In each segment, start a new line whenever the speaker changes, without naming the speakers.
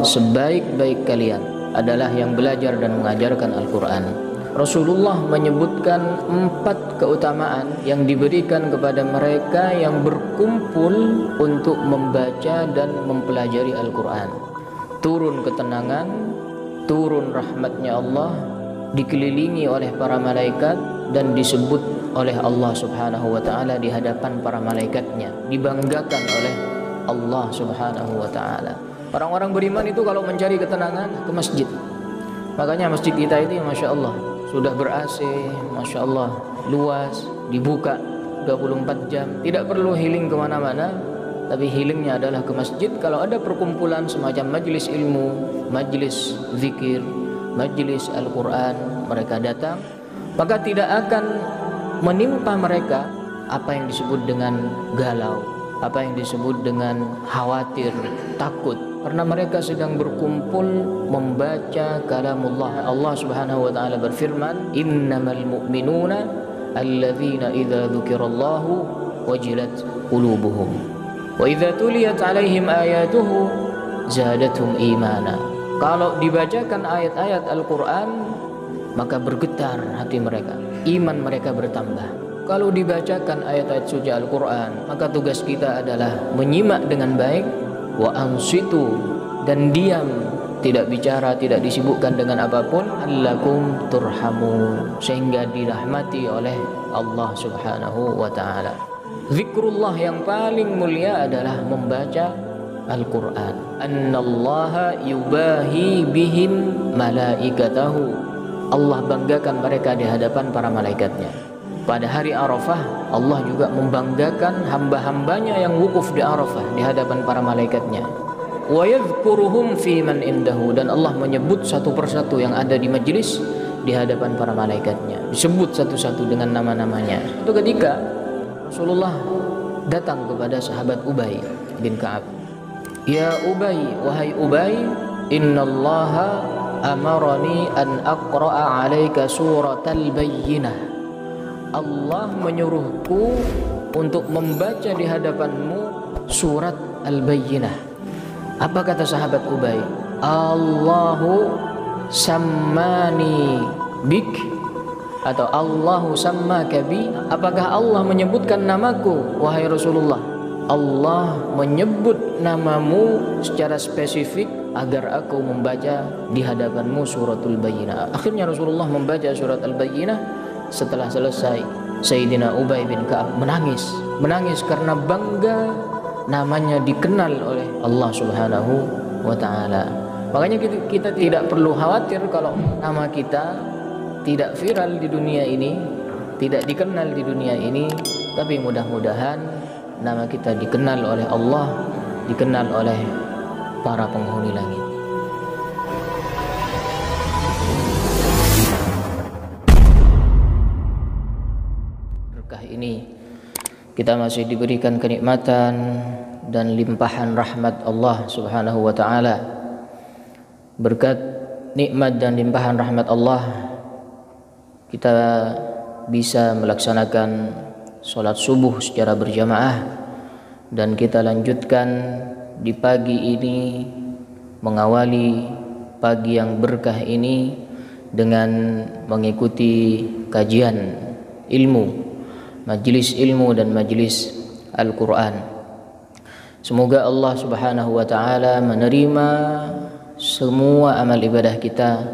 Sebaik-baik kalian adalah yang belajar dan mengajarkan Al-Quran. Rasulullah menyebutkan 4 keutamaan yang diberikan kepada mereka yang berkumpul untuk membaca dan mempelajari Al-Quran. Turun ketenangan, turun rahmatnya Allah, dikelilingi oleh para malaikat, dan disebut oleh Allah subhanahu wa ta'ala di hadapan para malaikatnya, dibanggakan oleh Allah subhanahu wa ta'ala. Orang-orang beriman itu kalau mencari ketenangan ke masjid. Makanya masjid kita ini Masya Allah sudah ber-AC, Masya Allah luas, dibuka 24 jam. Tidak perlu healing kemana-mana, tapi healingnya adalah ke masjid. Kalau ada perkumpulan semacam majlis ilmu, majlis zikir, majlis Al-Quran, mereka datang, maka tidak akan menimpa mereka apa yang disebut dengan galau, apa yang disebut dengan khawatir, takut, karena mereka sedang berkumpul membaca kalamullah. Allah subhanahu wa ta'ala berfirman, innamal mu'minuna alladzina idza dzukirallahu wajilat qulubuhum wa idza tuliyat alaihim ayatuhu zadatuhum imana. Kalau dibacakan ayat-ayat Al-Quran, maka bergetar hati mereka, iman mereka bertambah. Kalau dibacakan ayat-ayat suci Al-Quran, maka tugas kita adalah menyimak dengan baik, wa ansitu, dan diam, tidak bicara, tidak disibukkan dengan apapun, allakum turhamun, sehingga dirahmati oleh Allah subhanahu wa ta'ala. Zikrullah yang paling mulia adalah membaca Al-Quran. Annallaha yubahi bihim malaikatahu. Allah banggakan mereka di hadapan para malaikatnya. Pada hari Arafah, Allah juga membanggakan hamba-hambanya yang wukuf di Arafah di hadapan para malaikatnya. Wa yadhkuruhum fi man indahu, dan Allah menyebut satu persatu yang ada di majlis di hadapan para malaikatnya. Disebut satu-satu dengan nama-namanya. Itu ketika Rasulullah datang kepada sahabat Ubay bin Ka'ab. Ya Ubay, wahai Ubay, innallaha amarani an aqra'a 'alaika suratal bayyinah. Allah menyuruhku untuk membaca di hadapanmu surat Al-Bayyinah. Apa kata sahabat Ubay? Allahu sammani bik, atau Allahu sammaka bi. Apakah Allah menyebutkan namaku, wahai Rasulullah? Allah menyebut namamu secara spesifik agar aku membaca di hadapanmu suratul Bayyinah. Akhirnya Rasulullah membaca surat Al-Bayyinah. Setelah selesai, Sayyidina Ubay bin Ka'ab menangis karena bangga namanya dikenal oleh Allah subhanahu wa ta'ala. Makanya kita tidak perlu khawatir kalau nama kita tidak viral di dunia ini, tidak dikenal di dunia ini, tapi mudah-mudahan nama kita dikenal oleh Allah, dikenal oleh para penghuni langit. Ini kita masih diberikan kenikmatan dan limpahan rahmat Allah subhanahu wa ta'ala. Berkat nikmat dan limpahan rahmat Allah, kita bisa melaksanakan sholat subuh secara berjamaah, dan kita lanjutkan di pagi ini, mengawali pagi yang berkah ini dengan mengikuti kajian ilmu, majlis ilmu dan majlis Al-Quran. Semoga Allah subhanahu wa ta'ala menerima semua amal ibadah kita,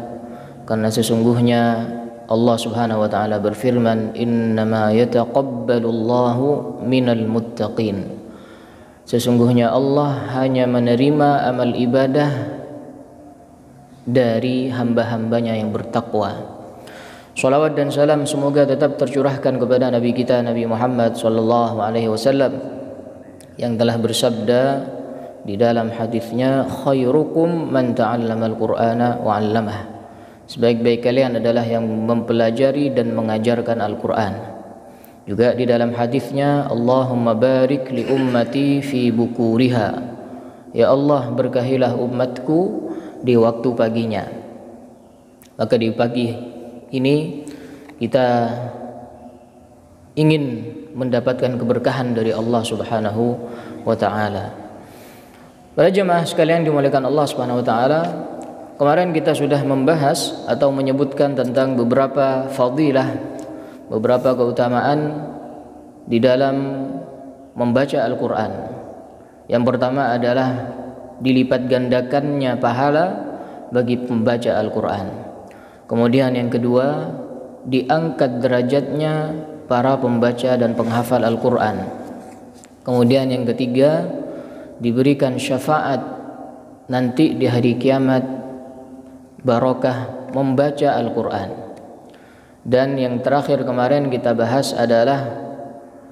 karena sesungguhnya Allah subhanahu wa ta'ala berfirman, innama yataqabbalullahu minal muttaqin. Sesungguhnya Allah hanya menerima amal ibadah dari hamba-hambanya yang bertakwa. Salawat dan salam semoga tetap tercurahkan kepada Nabi kita, Nabi Muhammad sallallahu alaihi wasallam, yang telah bersabda di dalam hadisnya, khairukum man ta'allama al-Qur'ana wa 'allamah. Sebaik-baik kalian adalah yang mempelajari dan mengajarkan Al-Qur'an. Juga di dalam hadisnya, Allahumma barik li ummati fi bukuriha. Ya Allah, berkahilah umatku di waktu paginya. Maka di pagi ini kita ingin mendapatkan keberkahan dari Allah Subhanahu wa taala. Para jemaah sekalian dimuliakan Allah Subhanahu wa taala, kemarin kita sudah membahas atau menyebutkan tentang beberapa fadilah, beberapa keutamaan di dalam membaca Al-Qur'an. Yang pertama adalah dilipat gandakannya pahala bagi pembaca Al-Qur'an. Kemudian yang kedua, diangkat derajatnya para pembaca dan penghafal Al-Qur'an. Kemudian yang ketiga, diberikan syafaat nanti di hari kiamat barokah membaca Al-Qur'an. Dan yang terakhir kemarin kita bahas adalah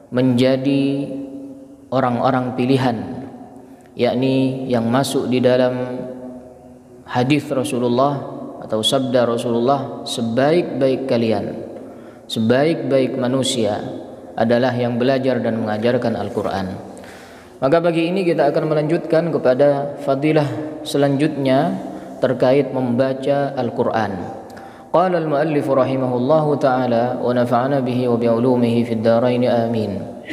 menjadi orang-orang pilihan, yakni yang masuk di dalam hadis Rasulullah atau sabda Rasulullah, sebaik-baik kalian, sebaik-baik manusia adalah yang belajar dan mengajarkan Al-Qur'an. Maka pagi ini kita akan melanjutkan kepada fadilah selanjutnya terkait membaca Al-Qur'an. Qala al-muallif rahimahullahu ta'ala wa nafa'ana bihi wa bi'ulumihi fid dharain amin.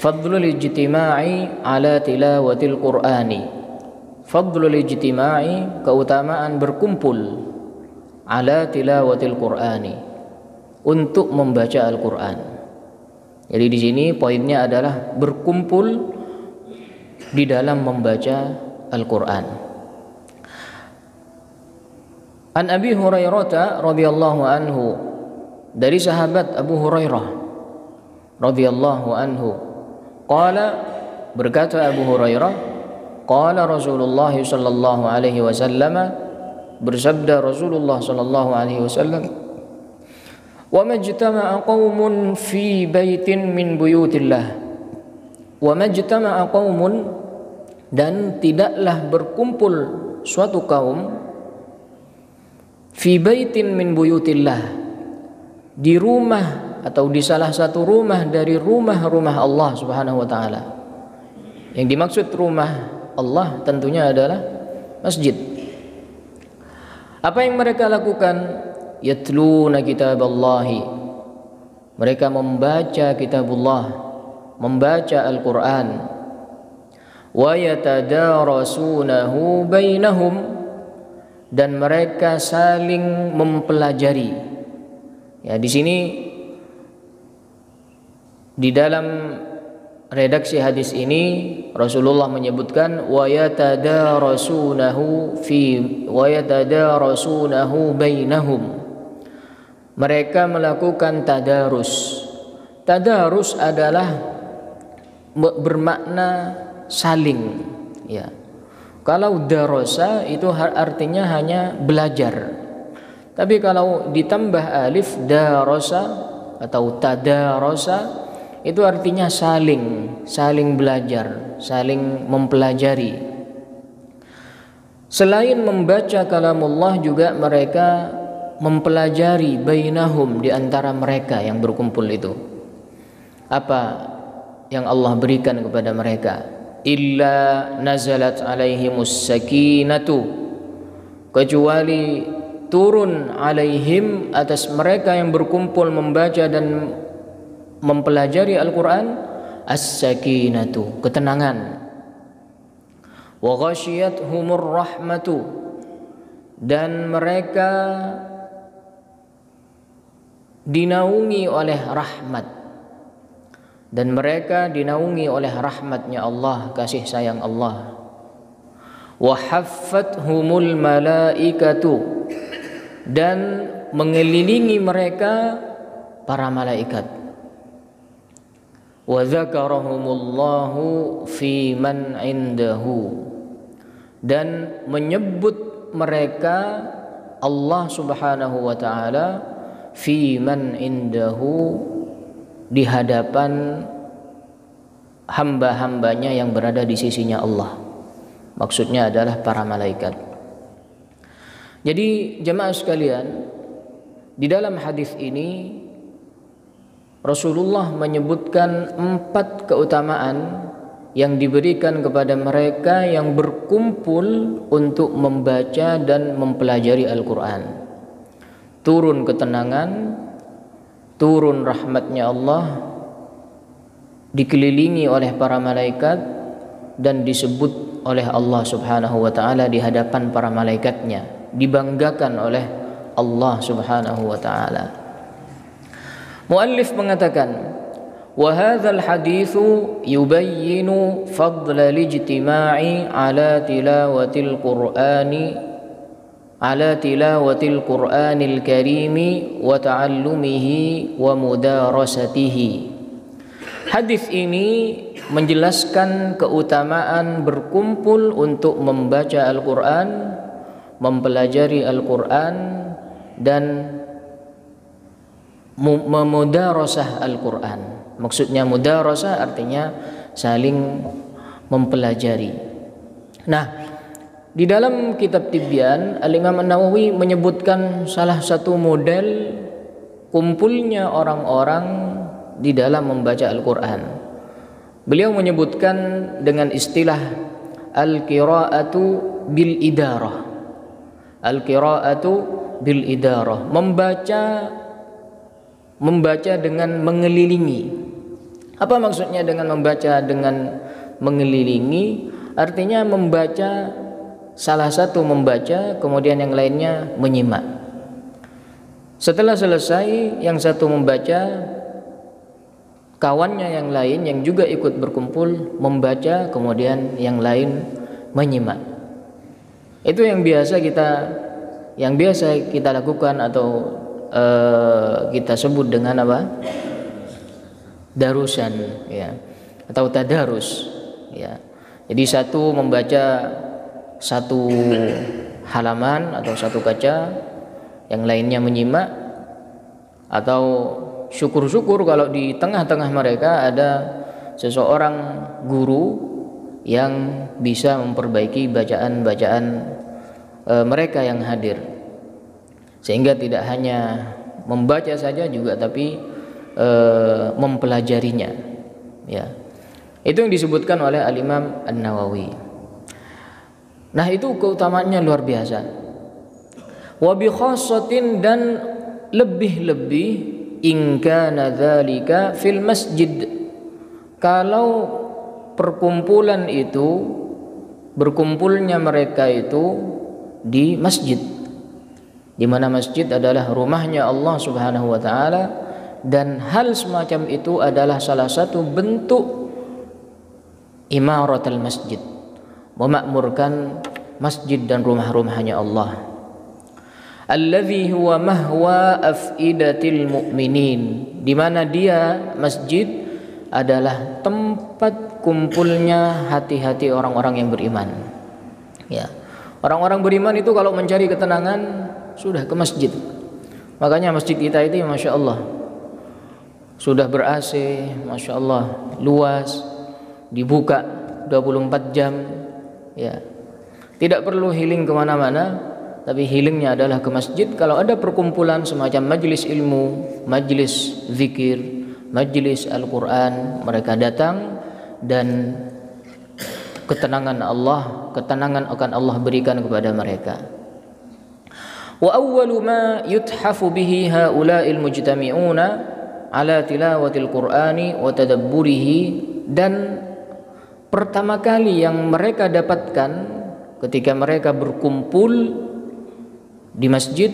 Fadlul ijtima'i ala tilawatil Qur'ani. Fadlul ijtima'i, keutamaan berkumpul, ala tilawatil Qur'ani, untuk membaca Al-Qur'an. Jadi di sini poinnya adalah berkumpul di dalam membaca Al-Qur'an. An Abi Hurairah radhiyallahu anhu, dari sahabat Abu Hurairah radhiyallahu anhu, qala, berkata Abu Hurairah, qala Rasulullah sallallahu alaihi wasallam, bersabda Rasulullah sallallahu alaihi wasallam, wa majtama'a qaumun fi baitin min buyutillah. Wa majtama'a qaumun, dan tidaklah berkumpul suatu kaum, fi baitin min buyutillah, di rumah atau di salah satu rumah dari rumah-rumah Allah Subhanahu wa taala. Yang dimaksud rumah Allah tentunya adalah masjid. Apa yang mereka lakukan? Yatluna kitaballahi, mereka membaca kitabullah, membaca Al-Qur'an. Wa yatadarasunahu bainahum, dan mereka saling mempelajari. Ya, di sini di dalam redaksi hadis ini Rasulullah menyebutkan wa yatadarasunahu bainahum. Mereka melakukan tadarus. Tadarus adalah bermakna saling, ya. Kalau darasa itu artinya hanya belajar. Tapi kalau ditambah alif, darasa atau tadarasa, itu artinya saling belajar, saling mempelajari. Selain membaca kalamullah, juga mereka mempelajari bainahum, di antara mereka yang berkumpul itu. Apa yang Allah berikan kepada mereka? Illa nazalat alaihimus sakinatu, kecuali turun alaihim, atas mereka yang berkumpul membaca dan mempelajari Al-Qur'an, as-sakinatu, ketenangan. Wa ghasyiyatuhumur rahmatu, dan mereka dinaungi oleh rahmat, dan mereka dinaungi oleh rahmatnya Allah, kasih sayang Allah. Wa haffathumul malaikatu, dan mengelilingi mereka para malaikat. Wa dzakarahumullahu fi man indahu, dan menyebut mereka Allah Subhanahu wa taala fi man indahu, di hadapan hamba-hambanya yang berada di sisinya Allah. Maksudnya adalah para malaikat. Jadi jemaah sekalian, di dalam hadis ini Rasulullah menyebutkan 4 keutamaan yang diberikan kepada mereka yang berkumpul untuk membaca dan mempelajari Al-Qur'an. turun ketenangan, turun rahmatnya Allah, dikelilingi oleh para malaikat dan disebut oleh Allah Subhanahu wa taala di hadapan para malaikatnya, dibanggakan oleh Allah Subhanahu wa taala. Muallif mengatakan, wa hadzal haditsu yubayyinu fadla al-ijtima'i ala tilawatil Qur'anil karimi wa ta'allumihi wa mudarasatihi. Hadis ini menjelaskan keutamaan berkumpul untuk membaca Al-Qur'an, mempelajari Al-Qur'an dan memudarasah Al-Qur'an. Maksudnya mudarasah artinya saling mempelajari. Nah, di dalam kitab Tibyan, Al-Imam An-Nawawi menyebutkan salah satu model kumpulnya orang-orang di dalam membaca Al-Qur'an. Beliau menyebutkan dengan istilah al-qira'atu bil idarah. Al-qira'atu bil idarah, membaca dengan mengelilingi. Apa maksudnya dengan membaca dengan mengelilingi? Artinya membaca, salah satu membaca, kemudian yang lainnya menyimak. Setelah selesai, yang satu membaca, kawannya yang lain yang juga ikut berkumpul membaca, kemudian yang lain menyimak. Itu yang biasa kita lakukan atau kita sebut dengan apa? Darusan, ya, atau tadarus, ya. Jadi satu membaca satu halaman atau satu kaca, yang lainnya menyimak, atau syukur-syukur kalau di tengah-tengah mereka ada seseorang guru yang bisa memperbaiki bacaan-bacaan mereka yang hadir, sehingga tidak hanya membaca saja juga tapi mempelajarinya, ya. Itu yang disebutkan oleh Al-Imam An-Nawawi. Nah, itu keutamaannya luar biasa. Wa bi khassatin, dan lebih-lebih in kana dzalika fil masjid, kalau perkumpulan itu, berkumpulnya mereka itu di masjid, di mana masjid adalah rumahnya Allah Subhanahu wa taala, dan hal semacam itu adalah salah satu bentuk imaratul masjid, memakmurkan masjid dan rumah-rumahnya Allah. Alladzi huwa mahwa afidatil mu'minin, di mana dia, masjid, adalah tempat kumpulnya hati-hati orang-orang yang beriman. Ya. Orang-orang beriman itu kalau mencari ketenangan sudah ke masjid. Makanya masjid kita itu, Masya Allah, sudah ber-AC, Masya Allah, luas, dibuka 24 jam, ya. Tidak perlu healing kemana-mana, tapi healingnya adalah ke masjid. Kalau ada perkumpulan semacam majlis ilmu, majlis zikir, majlis Al-Quran, mereka datang dan ketenangan akan Allah berikan kepada mereka. Wa awwalu ma yuthafu bihi haula'il mujtami'una ala tilawatil Qur'ani wa tadabburihi, dan pertama kali yang mereka dapatkan ketika mereka berkumpul di masjid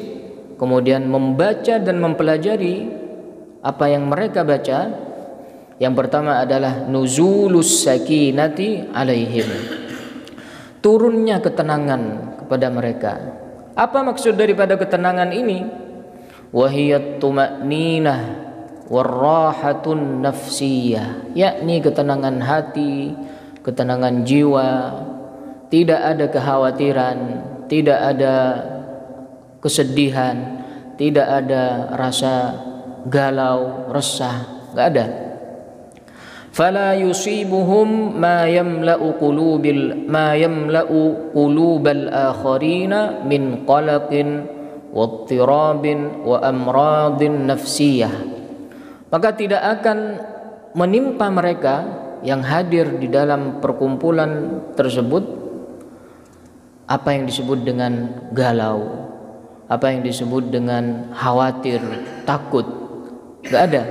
kemudian membaca dan mempelajari apa yang mereka baca, yang pertama adalah nuzulus sakinati alaihim, turunnya ketenangan kepada mereka. Apa maksud daripada ketenangan ini? Wahiyat tuma'ninah warrahatun nafsiyah, yakni ketenangan hati, ketenangan jiwa, tidak ada kekhawatiran, tidak ada kesedihan, tidak ada rasa galau, resah, enggak ada. Fala yusibuhum ma yamla'u qulubal akharina min qalaqin wattirabin wa amradin nafsiyah. Maka tidak akan menimpa mereka yang hadir di dalam perkumpulan tersebut apa yang disebut dengan galau, apa yang disebut dengan khawatir, takut. Enggak ada.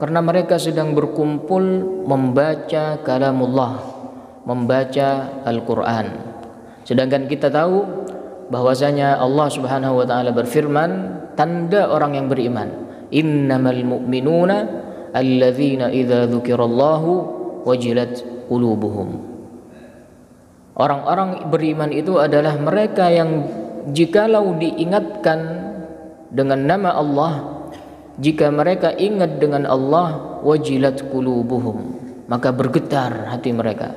Karena mereka sedang berkumpul membaca kalamullah, membaca Al-Qur'an. Sedangkan kita tahu bahwasanya Allah Subhanahu wa taala berfirman, tanda orang yang beriman, innamal mu'minuna alladzina idza dzukirallahu wajilat qulubuhum. Orang-orang beriman itu adalah mereka yang jikalau diingatkan dengan nama Allah, jika mereka ingat dengan Allah, wajilat qulubuhum, maka bergetar hati mereka.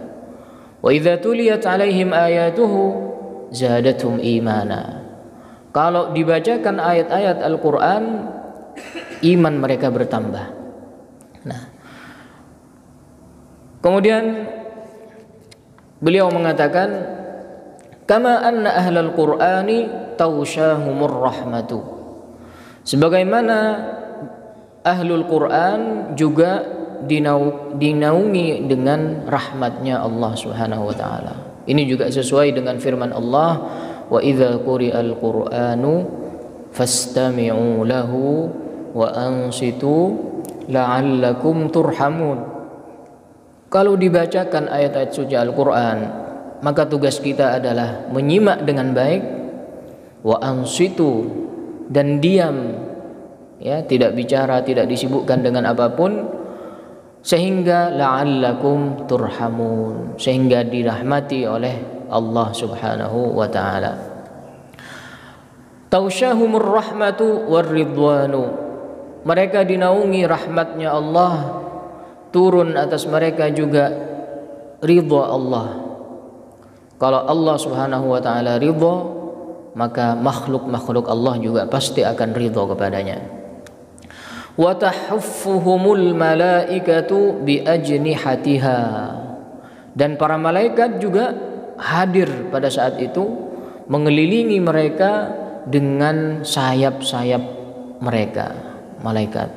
Wa idza tuliyat alaihim ayatuhu zadatuhum imana. Kalau dibacakan ayat-ayat Al-Qur'an, iman mereka bertambah. Nah, kemudian beliau mengatakan, kama anna ahlal qur'ani tawshahumur rahmatu. Sebagaimana ahlul Qur'an juga dinaungi dengan rahmatnya Allah Subhanahu wa taala. Ini juga sesuai dengan firman Allah, wa idza quri'al qur'anu fastami'u lahu wa ansitu la'allakum turhamun. Kalau dibacakan ayat-ayat suci Al-Qur'an, maka tugas kita adalah menyimak dengan baik, wa ansitu, dan diam, ya, tidak bicara, tidak disibukkan dengan apapun, sehingga la'allakum turhamun, sehingga dirahmati oleh Allah Subhanahu wa taala. Tausyahumur rahmatu warridwanu. Mereka dinaungi rahmatnya Allah, turun atas mereka juga ridha Allah. Kalau Allah Subhanahu wa taala ridha, maka makhluk-makhluk Allah juga pasti akan ridha kepadanya. Wa tahuffuhumul malaikatu bi ajnihatiha. Dan para malaikat juga hadir pada saat itu, mengelilingi mereka dengan sayap-sayap mereka, malaikat.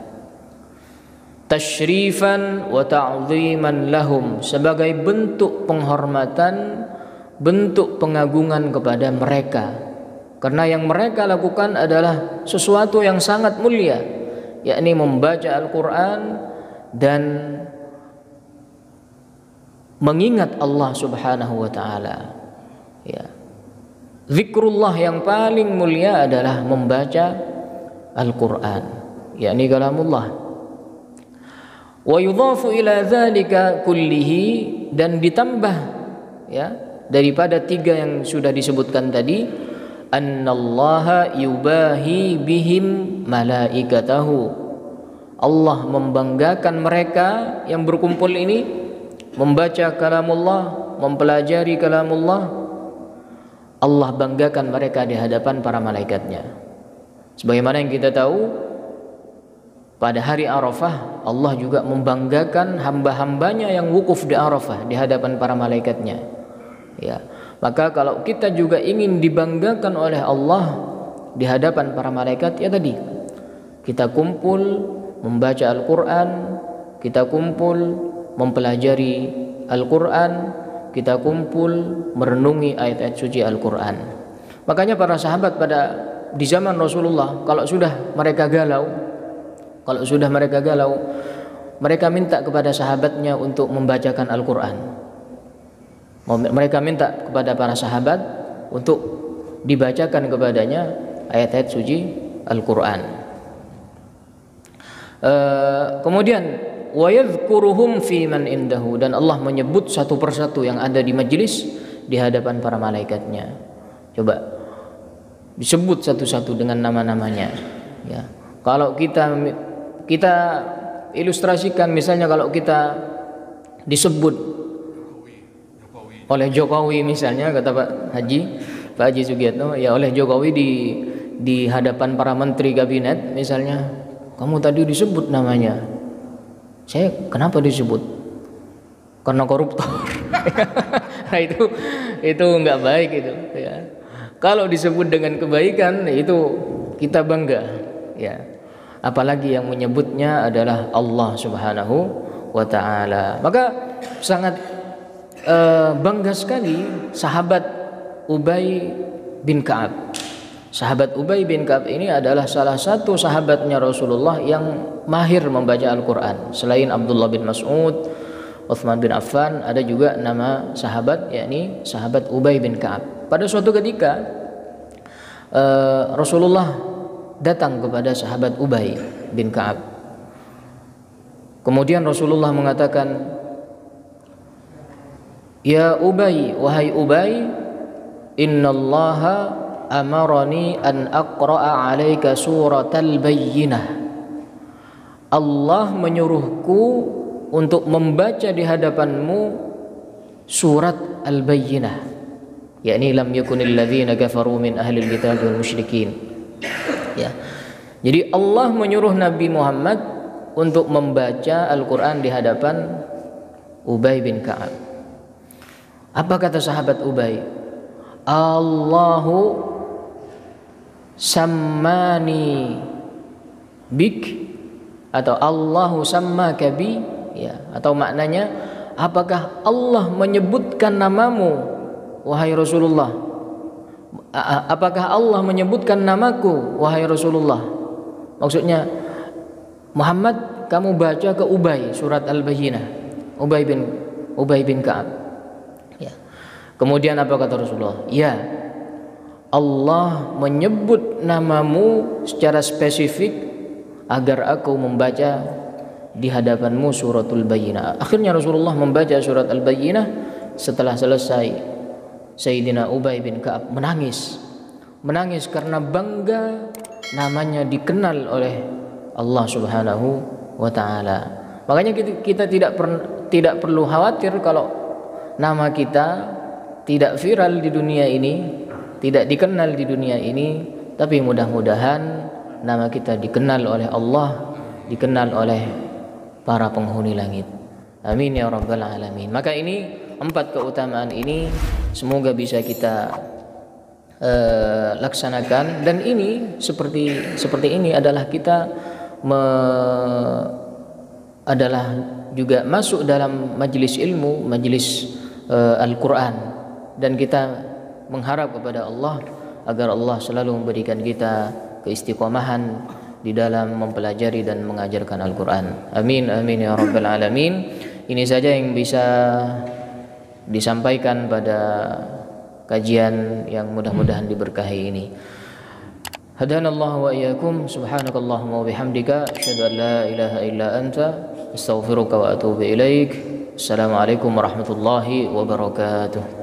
Tasyrifan wa ta'ziman lahum, sebagai bentuk penghormatan, bentuk pengagungan kepada mereka. Karena yang mereka lakukan adalah sesuatu yang sangat mulia, yakni membaca Al-Qur'an dan mengingat Allah Subhanahu wa taala. Ya. Zikrullah yang paling mulia adalah membaca Al-Qur'an, yakni kalamullah. Wa yudhafu ila dzalika kullihi, dan ditambah, ya, daripada tiga yang sudah disebutkan tadi, annallaha yubahi bihim malaikatahu. Allah membanggakan mereka yang berkumpul ini, membaca kalamullah, mempelajari kalamullah. Allah banggakan mereka di hadapan para malaikatnya. Sebagaimana yang kita tahu, pada hari Arafah Allah juga membanggakan hamba-hambanya yang wukuf di Arafah di hadapan para malaikatnya. Ya, maka kalau kita juga ingin dibanggakan oleh Allah di hadapan para malaikat, ya tadi, kita kumpul membaca Al-Qur'an, kita kumpul mempelajari Al-Qur'an, kita kumpul merenungi ayat-ayat suci Al-Qur'an. Makanya para sahabat di zaman Rasulullah, kalau sudah mereka galau, mereka minta kepada sahabatnya untuk membacakan Al-Qur'an. Mereka minta kepada para sahabat untuk dibacakan kepadanya ayat-ayat suci Al-Qur'an. Kemudian wa yadhkuruhum fi man indahu, dan Allah menyebut satu persatu yang ada di majelis di hadapan para malaikatnya. Coba disebut satu-satu dengan nama-namanya, ya. Kalau kita ilustrasikan, misalnya kalau kita disebut oleh Jokowi misalnya, kata Pak Haji Sugiatno, ya, oleh Jokowi di hadapan para menteri kabinet misalnya, kamu tadi disebut namanya. Saya, kenapa disebut? Karena koruptor. Nah, itu enggak baik itu, ya. Kalau disebut dengan kebaikan, itu kita bangga, ya. Apalagi yang menyebutnya adalah Allah Subhanahu wa taala. Maka sangat bangga sekali sahabat Ubay bin Ka'ab Sahabat Ubay bin Ka'ab ini adalah salah satu sahabatnya Rasulullah yang mahir membaca Al-Quran. Selain Abdullah bin Mas'ud, Uthman bin Affan, ada juga nama sahabat, yakni sahabat Ubay bin Ka'ab. Pada suatu ketika Rasulullah datang kepada sahabat Ubay bin Ka'ab. Kemudian Rasulullah mengatakan, "Ya Ubay, wahai Ubay, innallaha amarani an aqra'a 'alaika suratal bayyinah." Allah menyuruhku untuk membaca di hadapanmu surat Al-Bayyinah, yakni lam yakunil ladzina kafaru min ahlil kitab wal musyrikin. Ya. Jadi Allah menyuruh Nabi Muhammad untuk membaca Al-Qur'an di hadapan Ubay bin Ka'ab. Apa kata sahabat Ubay? Allahu sammani bik, atau Allahu sammaka bi, ya, atau maknanya apakah Allah menyebutkan namamu wahai Rasulullah? Apakah Allah menyebutkan namaku wahai Rasulullah? Maksudnya, Muhammad, kamu baca ke Ubay surat Al-Bayyinah, Ubay bin Ka'ab. Ya. Kemudian apa kata Rasulullah? Ya, Allah menyebut namamu secara spesifik agar aku membaca di hadapanmu suratul Bayyinah. Akhirnya Rasulullah membaca surat Al-Bayyinah. Setelah selesai, Sayyidina Ubay bin Ka'ab menangis karena bangga namanya dikenal oleh Allah Subhanahu wa taala. Makanya kita tidak perlu khawatir kalau nama kita tidak viral di dunia ini, tidak dikenal di dunia ini, tapi mudah-mudahan nama kita dikenal oleh Allah, dikenal oleh para penghuni langit. Amin ya rabbal alamin. Maka ini 4 keutamaan ini semoga bisa kita laksanakan, dan ini seperti ini adalah kita adalah juga masuk dalam majelis ilmu, majelis Al-Quran, dan kita mengharap kepada Allah agar Allah selalu memberikan kita keistiqomahan di dalam mempelajari dan mengajarkan Al-Quran. Amin amin ya rabbal alamin. Ini saja yang bisa disampaikan pada kajian yang mudah-mudahan diberkahi ini. Hadanallahu wa iyyakum. Subhanakallahumma wa bihamdika asyhadu an la ilaha illa anta astaghfiruka wa atubu ilaik. Assalamualaikum warahmatullahi wabarakatuh.